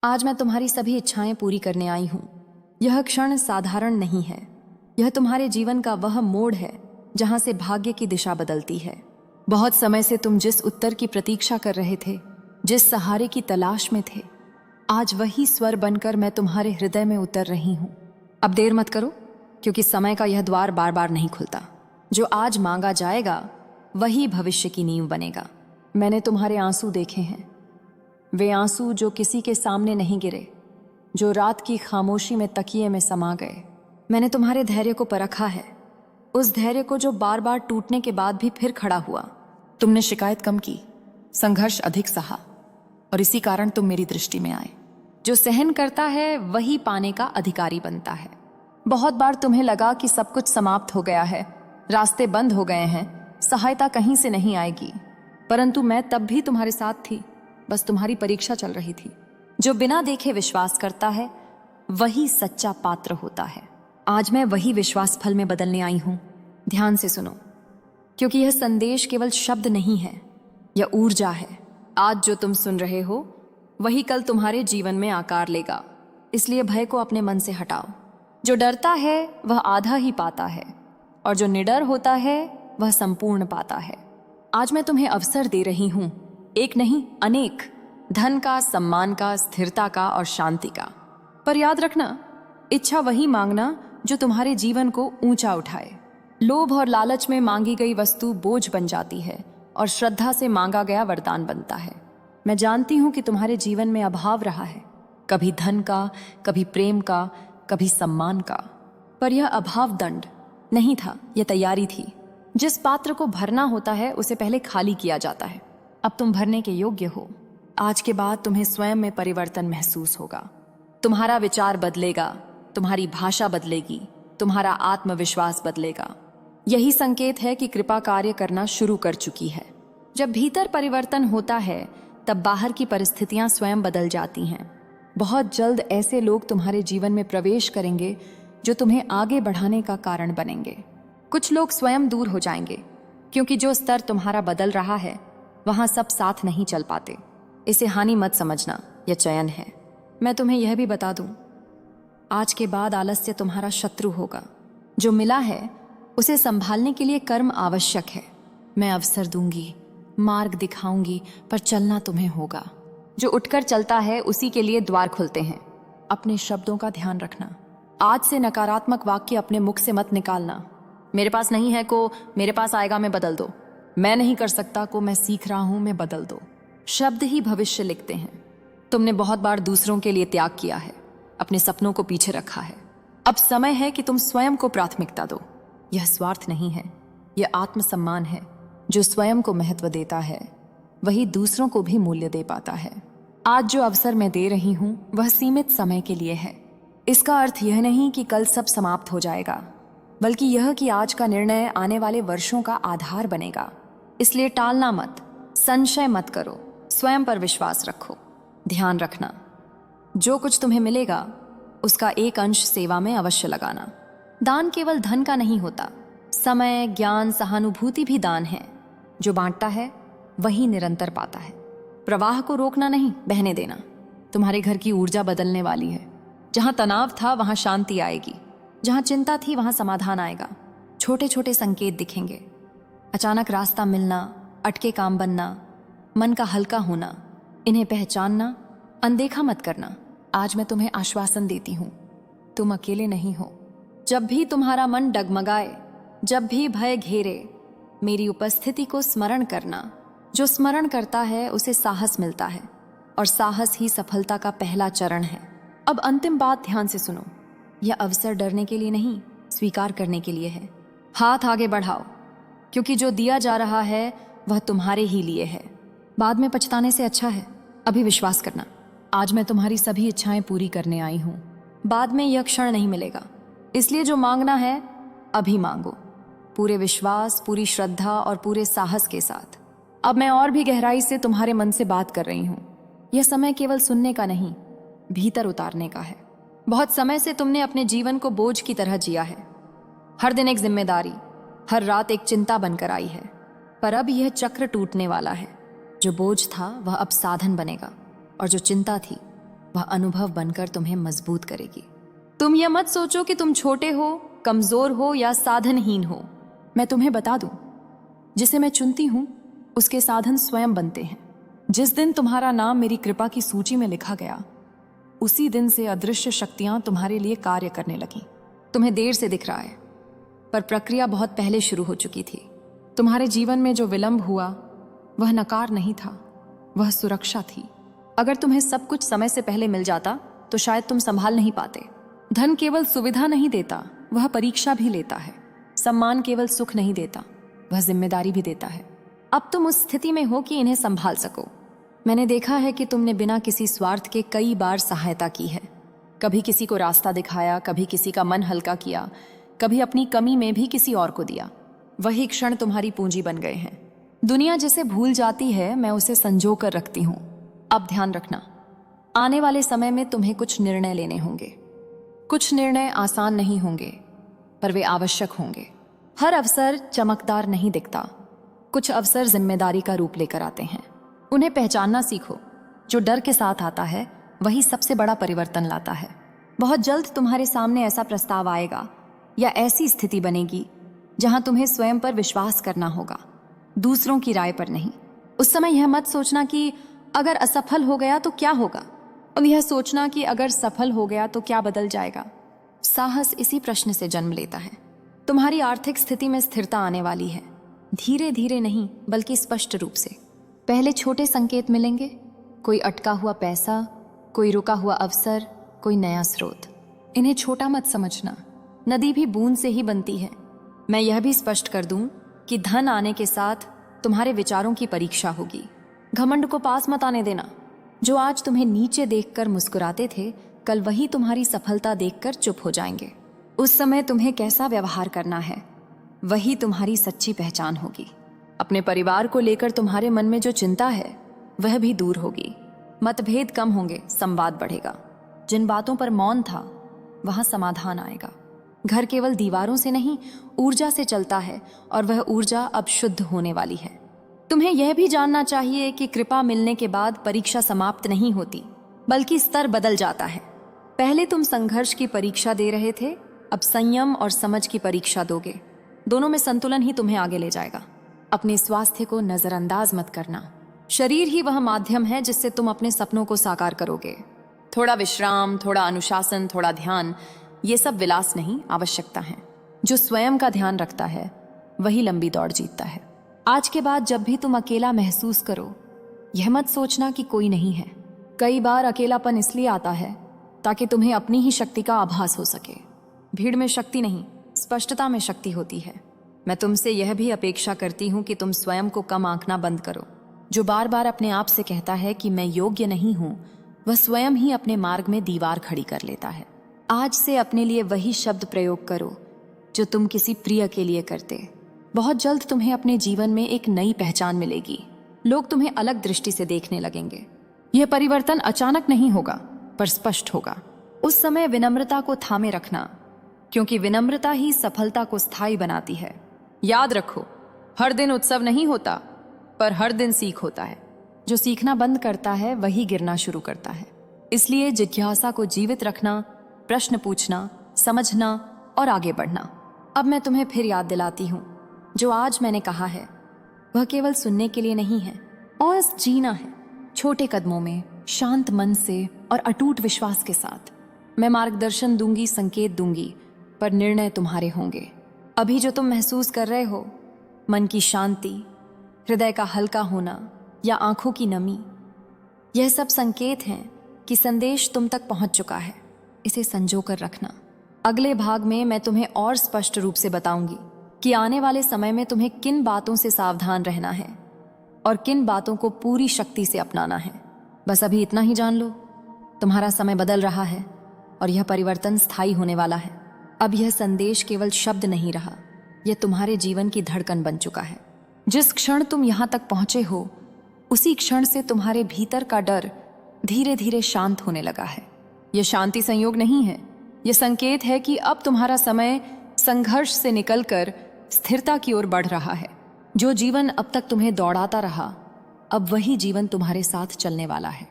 आज मैं तुम्हारी सभी इच्छाएं पूरी करने आई हूं। यह क्षण साधारण नहीं है। यह तुम्हारे जीवन का वह मोड़ है जहां से भाग्य की दिशा बदलती है। बहुत समय से तुम जिस उत्तर की प्रतीक्षा कर रहे थे, जिस सहारे की तलाश में थे, आज वही स्वर बनकर मैं तुम्हारे हृदय में उतर रही हूं। अब देर मत करो, क्योंकि समय का यह द्वार बार बार नहीं खुलता। जो आज मांगा जाएगा वही भविष्य की नींव बनेगा। मैंने तुम्हारे आंसू देखे हैं, वे आंसू जो किसी के सामने नहीं गिरे, जो रात की खामोशी में तकिए में समा गए। मैंने तुम्हारे धैर्य को परखा है, उस धैर्य को जो बार बार टूटने के बाद भी फिर खड़ा हुआ। तुमने शिकायत कम की, संघर्ष अधिक सहा, और इसी कारण तुम मेरी दृष्टि में आए। जो सहन करता है वही पाने का अधिकारी बनता है। बहुत बार तुम्हें लगा कि सब कुछ समाप्त हो गया है, रास्ते बंद हो गए हैं, सहायता कहीं से नहीं आएगी, परंतु मैं तब भी तुम्हारे साथ थी। बस तुम्हारी परीक्षा चल रही थी। जो बिना देखे विश्वास करता है वही सच्चा पात्र होता है। आज मैं वही विश्वास फल में बदलने आई हूं। ध्यान से सुनो, क्योंकि यह संदेश केवल शब्द नहीं है, यह ऊर्जा है। आज जो तुम सुन रहे हो वही कल तुम्हारे जीवन में आकार लेगा। इसलिए भय को अपने मन से हटाओ। जो डरता है वह आधा ही पाता है, और जो निडर होता है वह संपूर्ण पाता है। आज मैं तुम्हें अवसर दे रही हूं, एक नहीं अनेक, धन का, सम्मान का, स्थिरता का और शांति का। पर याद रखना, इच्छा वही मांगना जो तुम्हारे जीवन को ऊंचा उठाए। लोभ और लालच में मांगी गई वस्तु बोझ बन जाती है, और श्रद्धा से मांगा गया वरदान बनता है। मैं जानती हूं कि तुम्हारे जीवन में अभाव रहा है, कभी धन का, कभी प्रेम का, कभी सम्मान का। पर यह अभाव दंड नहीं था, यह तैयारी थी। जिस पात्र को भरना होता है उसे पहले खाली किया जाता है। अब तुम भरने के योग्य हो। आज के बाद तुम्हें स्वयं में परिवर्तन महसूस होगा। तुम्हारा विचार बदलेगा, तुम्हारी भाषा बदलेगी, तुम्हारा आत्मविश्वास बदलेगा। यही संकेत है कि कृपा कार्य करना शुरू कर चुकी है। जब भीतर परिवर्तन होता है तब बाहर की परिस्थितियां स्वयं बदल जाती हैं। बहुत जल्द ऐसे लोग तुम्हारे जीवन में प्रवेश करेंगे जो तुम्हें आगे बढ़ाने का कारण बनेंगे। कुछ लोग स्वयं दूर हो जाएंगे, क्योंकि जो स्तर तुम्हारा बदल रहा है वहां सब साथ नहीं चल पाते। इसे हानि मत समझना, यह चयन है। मैं तुम्हें यह भी बता दूं, आज के बाद आलस्य तुम्हारा शत्रु होगा। जो मिला है उसे संभालने के लिए कर्म आवश्यक है। मैं अवसर दूंगी, मार्ग दिखाऊंगी, पर चलना तुम्हें होगा। जो उठकर चलता है उसी के लिए द्वार खुलते हैं। अपने शब्दों का ध्यान रखना। आज से नकारात्मक वाक्य अपने मुख से मत निकालना। मेरे पास नहीं है को मेरे पास आएगा में बदल दो। मैं नहीं कर सकता को मैं सीख रहा हूं में बदल दो। शब्द ही भविष्य लिखते हैं। तुमने बहुत बार दूसरों के लिए त्याग किया है, अपने सपनों को पीछे रखा है। अब समय है कि तुम स्वयं को प्राथमिकता दो। यह स्वार्थ नहीं है, यह आत्मसम्मान है। जो स्वयं को महत्व देता है वही दूसरों को भी मूल्य दे पाता है। आज जो अवसर मैं दे रही हूं वह सीमित समय के लिए है। इसका अर्थ यह नहीं कि कल सब समाप्त हो जाएगा, बल्कि यह कि आज का निर्णय आने वाले वर्षों का आधार बनेगा। इसलिए टालना मत, संशय मत करो, स्वयं पर विश्वास रखो। ध्यान रखना, जो कुछ तुम्हें मिलेगा उसका एक अंश सेवा में अवश्य लगाना। दान केवल धन का नहीं होता, समय, ज्ञान, सहानुभूति भी दान है। जो बांटता है वही निरंतर पाता है। प्रवाह को रोकना नहीं, बहने देना। तुम्हारे घर की ऊर्जा बदलने वाली है। जहां तनाव था वहां शांति आएगी, जहां चिंता थी वहां समाधान आएगा। छोटे छोटे संकेत दिखेंगे, अचानक रास्ता मिलना, अटके काम बनना, मन का हल्का होना। इन्हें पहचानना, अनदेखा मत करना। आज मैं तुम्हें आश्वासन देती हूं, तुम अकेले नहीं हो। जब भी तुम्हारा मन डगमगाए, जब भी भय घेरे, मेरी उपस्थिति को स्मरण करना। जो स्मरण करता है उसे साहस मिलता है, और साहस ही सफलता का पहला चरण है। अब अंतिम बात ध्यान से सुनो। यह अवसर डरने के लिए नहीं, स्वीकार करने के लिए है। हाथ आगे बढ़ाओ, क्योंकि जो दिया जा रहा है वह तुम्हारे ही लिए है। बाद में पछताने से अच्छा है अभी विश्वास करना। आज मैं तुम्हारी सभी इच्छाएं पूरी करने आई हूं। बाद में यह क्षण नहीं मिलेगा, इसलिए जो मांगना है अभी मांगो, पूरे विश्वास, पूरी श्रद्धा और पूरे साहस के साथ। अब मैं और भी गहराई से तुम्हारे मन से बात कर रही हूं। यह समय केवल सुनने का नहीं, भीतर उतारने का है। बहुत समय से तुमने अपने जीवन को बोझ की तरह जिया है। हर दिन एक जिम्मेदारी, हर रात एक चिंता बनकर आई है। पर अब यह चक्र टूटने वाला है। जो बोझ था वह अब साधन बनेगा, और जो चिंता थी वह अनुभव बनकर तुम्हें मजबूत करेगी। तुम यह मत सोचो कि तुम छोटे हो, कमजोर हो या साधनहीन हो। मैं तुम्हें बता दूं, जिसे मैं चुनती हूं उसके साधन स्वयं बनते हैं। जिस दिन तुम्हारा नाम मेरी कृपा की सूची में लिखा गया, उसी दिन से अदृश्य शक्तियां तुम्हारे लिए कार्य करने लगीं। तुम्हें देर से दिख रहा है, पर प्रक्रिया बहुत पहले शुरू हो चुकी थी। तुम्हारे जीवन में जो विलंब हुआ वह नकार नहीं था, वह सुरक्षा थी। अगर तुम्हें सब कुछ समय से पहले मिल जाता तो शायद तुम संभाल नहीं पाते। धन केवल सुविधा नहीं देता, वह परीक्षा भी लेता है। सम्मान केवल सुख नहीं देता, वह जिम्मेदारी भी देता है। अब तुम उस स्थिति में हो कि इन्हें संभाल सको। मैंने देखा है कि तुमने बिना किसी स्वार्थ के कई बार सहायता की है। कभी किसी को रास्ता दिखाया, कभी किसी का मन हल्का किया, कभी अपनी कमी में भी किसी और को दिया। वही क्षण तुम्हारी पूंजी बन गए हैं। दुनिया जिसे भूल जाती है, मैं उसे संजो कर रखती हूं। अब ध्यान रखना, आने वाले समय में तुम्हें कुछ निर्णय लेने होंगे। कुछ निर्णय आसान नहीं होंगे, पर वे आवश्यक होंगे। हर अवसर चमकदार नहीं दिखता, कुछ अवसर जिम्मेदारी का रूप लेकर आते हैं। उन्हें पहचानना सीखो। जो डर के साथ आता है वही सबसे बड़ा परिवर्तन लाता है। बहुत जल्द तुम्हारे सामने ऐसा प्रस्ताव आएगा या ऐसी स्थिति बनेगी जहां तुम्हें स्वयं पर विश्वास करना होगा, दूसरों की राय पर नहीं। उस समय यह मत सोचना कि अगर असफल हो गया तो क्या होगा, और यह सोचना कि अगर सफल हो गया तो क्या बदल जाएगा। साहस इसी प्रश्न से जन्म लेता है। तुम्हारी आर्थिक स्थिति में स्थिरता आने वाली है, धीरे धीरे नहीं बल्कि स्पष्ट रूप से। पहले छोटे संकेत मिलेंगे, कोई अटका हुआ पैसा, कोई रुका हुआ अवसर, कोई नया स्रोत। इन्हें छोटा मत समझना, नदी भी बूंद से ही बनती है। मैं यह भी स्पष्ट कर दूं कि धन आने के साथ तुम्हारे विचारों की परीक्षा होगी। घमंड को पास मत आने देना। जो आज तुम्हें नीचे देखकर मुस्कुराते थे, कल वही तुम्हारी सफलता देखकर चुप हो जाएंगे। उस समय तुम्हें कैसा व्यवहार करना है, वही तुम्हारी सच्ची पहचान होगी। अपने परिवार को लेकर तुम्हारे मन में जो चिंता है वह भी दूर होगी। मतभेद कम होंगे, संवाद बढ़ेगा। जिन बातों पर मौन था वहां समाधान आएगा। घर केवल दीवारों से नहीं, ऊर्जा से चलता है, और वह ऊर्जा अब शुद्ध होने वाली है। तुम्हें यह भी जानना चाहिए कि कृपा मिलने के बाद परीक्षा समाप्त नहीं होती, बल्कि स्तर बदल जाता है। पहले तुम संघर्ष की परीक्षा दे रहे थे, अब संयम और समझ की परीक्षा दोगे। दोनों में संतुलन ही तुम्हें आगे ले जाएगा। अपने स्वास्थ्य को नजरअंदाज मत करना। शरीर ही वह माध्यम है जिससे तुम अपने सपनों को साकार करोगे। थोड़ा विश्राम, थोड़ा अनुशासन, थोड़ा ध्यान, ये सब विलास नहीं, आवश्यकता है। जो स्वयं का ध्यान रखता है वही लंबी दौड़ जीतता है। आज के बाद जब भी तुम अकेला महसूस करो, यह मत सोचना कि कोई नहीं है। कई बार अकेलापन इसलिए आता है ताकि तुम्हें अपनी ही शक्ति का आभास हो सके। भीड़ में शक्ति नहीं, स्पष्टता में शक्ति होती है। मैं तुमसे यह भी अपेक्षा करती हूं कि तुम स्वयं को कम आंकना बंद करो। जो बार बार अपने आप से कहता है कि मैं योग्य नहीं हूं, वह स्वयं ही अपने मार्ग में दीवार खड़ी कर लेता है। आज से अपने लिए वही शब्द प्रयोग करो जो तुम किसी प्रिय के लिए करते। बहुत जल्द तुम्हें अपने जीवन में एक नई पहचान मिलेगी। लोग तुम्हें अलग दृष्टि से देखने लगेंगे। यह परिवर्तन अचानक नहीं होगा, पर स्पष्ट होगा। उस समय विनम्रता को थामे रखना, क्योंकि विनम्रता ही सफलता को स्थायी बनाती है। याद रखो, हर दिन उत्सव नहीं होता, पर हर दिन सीख होता है। जो सीखना बंद करता है वही गिरना शुरू करता है। इसलिए जिज्ञासा को जीवित रखना, प्रश्न पूछना, समझना और आगे बढ़ना। अब मैं तुम्हें फिर याद दिलाती हूँ, जो आज मैंने कहा है वह केवल सुनने के लिए नहीं है, और जीना है छोटे कदमों में, शांत मन से और अटूट विश्वास के साथ। मैं मार्गदर्शन दूंगी, संकेत दूंगी, पर निर्णय तुम्हारे होंगे। अभी जो तुम महसूस कर रहे हो, मन की शांति, हृदय का हल्का होना या आंखों की नमी, यह सब संकेत हैं कि संदेश तुम तक पहुंच चुका है। इसे संजो कर रखना। अगले भाग में मैं तुम्हें और स्पष्ट रूप से बताऊंगी कि आने वाले समय में तुम्हें किन बातों से सावधान रहना है और किन बातों को पूरी शक्ति से अपनाना है। बस अभी इतना ही जान लो, तुम्हारा समय बदल रहा है और यह परिवर्तन स्थायी होने वाला है। अब यह संदेश केवल शब्द नहीं रहा, यह तुम्हारे जीवन की धड़कन बन चुका है। जिस क्षण तुम यहाँ तक पहुंचे हो, उसी क्षण से तुम्हारे भीतर का डर धीरे धीरे शांत होने लगा है। यह शांति संयोग नहीं है, यह संकेत है कि अब तुम्हारा समय संघर्ष से निकलकर स्थिरता की ओर बढ़ रहा है। जो जीवन अब तक तुम्हें दौड़ाता रहा, अब वही जीवन तुम्हारे साथ चलने वाला है।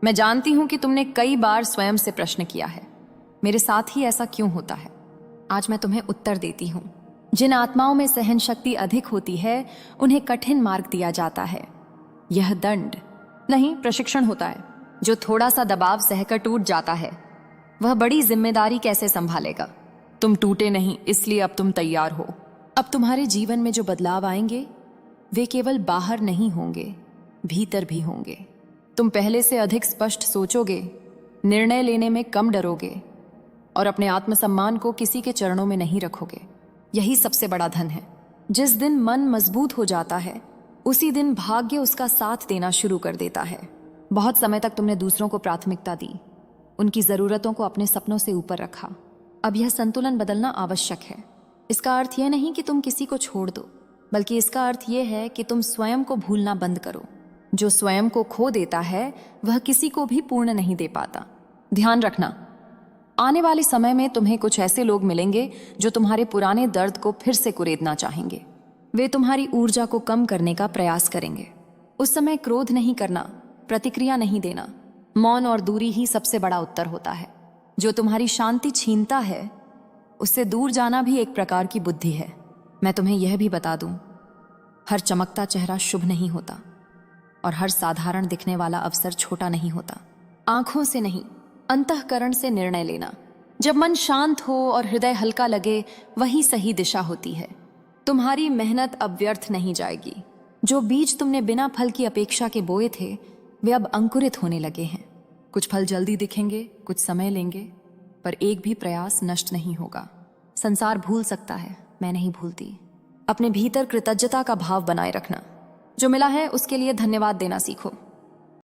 मैं जानती हूं कि तुमने कई बार स्वयं से प्रश्न किया है, मेरे साथ ही ऐसा क्यों होता है। आज मैं तुम्हें उत्तर देती हूं। जिन आत्माओं में सहन शक्ति अधिक होती है उन्हें कठिन मार्ग दिया जाता है। यह दंड नहीं, प्रशिक्षण होता है। जो थोड़ा सा दबाव सहकर टूट जाता है वह बड़ी जिम्मेदारी कैसे संभालेगा। तुम टूटे नहीं, इसलिए अब तुम तैयार हो। अब तुम्हारे जीवन में जो बदलाव आएंगे वे केवल बाहर नहीं होंगे, भीतर भी होंगे। तुम पहले से अधिक स्पष्ट सोचोगे, निर्णय लेने में कम डरोगे और अपने आत्मसम्मान को किसी के चरणों में नहीं रखोगे। यही सबसे बड़ा धन है। जिस दिन मन मजबूत हो जाता है उसी दिन भाग्य उसका साथ देना शुरू कर देता है। बहुत समय तक तुमने दूसरों को प्राथमिकता दी, उनकी जरूरतों को अपने सपनों से ऊपर रखा। अब यह संतुलन बदलना आवश्यक है। इसका अर्थ यह नहीं कि तुम किसी को छोड़ दो, बल्कि इसका अर्थ यह है कि तुम स्वयं को भूलना बंद करो। जो स्वयं को खो देता है वह किसी को भी पूर्ण नहीं दे पाता। ध्यान रखना, आने वाले समय में तुम्हें कुछ ऐसे लोग मिलेंगे जो तुम्हारे पुराने दर्द को फिर से कुरेदना चाहेंगे। वे तुम्हारी ऊर्जा को कम करने का प्रयास करेंगे। उस समय क्रोध नहीं करना, प्रतिक्रिया नहीं देना। मौन और दूरी ही सबसे बड़ा उत्तर होता है। जो तुम्हारी शांति छीनता है उससे दूर जाना भी एक प्रकार की बुद्धि है। मैं तुम्हें यह भी बता दूं, हर चमकता चेहरा शुभ नहीं होता और हर साधारण दिखने वाला अवसर छोटा नहीं होता। आंखों से नहीं, अंतःकरण से निर्णय लेना। जब मन शांत हो और हृदय हल्का लगे वही सही दिशा होती है। तुम्हारी मेहनत अब व्यर्थ नहीं जाएगी। जो बीज तुमने बिना फल की अपेक्षा के बोए थे वे अब अंकुरित होने लगे हैं। कुछ फल जल्दी दिखेंगे, कुछ समय लेंगे, पर एक भी प्रयास नष्ट नहीं होगा। संसार भूल सकता है, मैं नहीं भूलती। अपने भीतर कृतज्ञता का भाव बनाए रखना। जो मिला है उसके लिए धन्यवाद देना सीखो।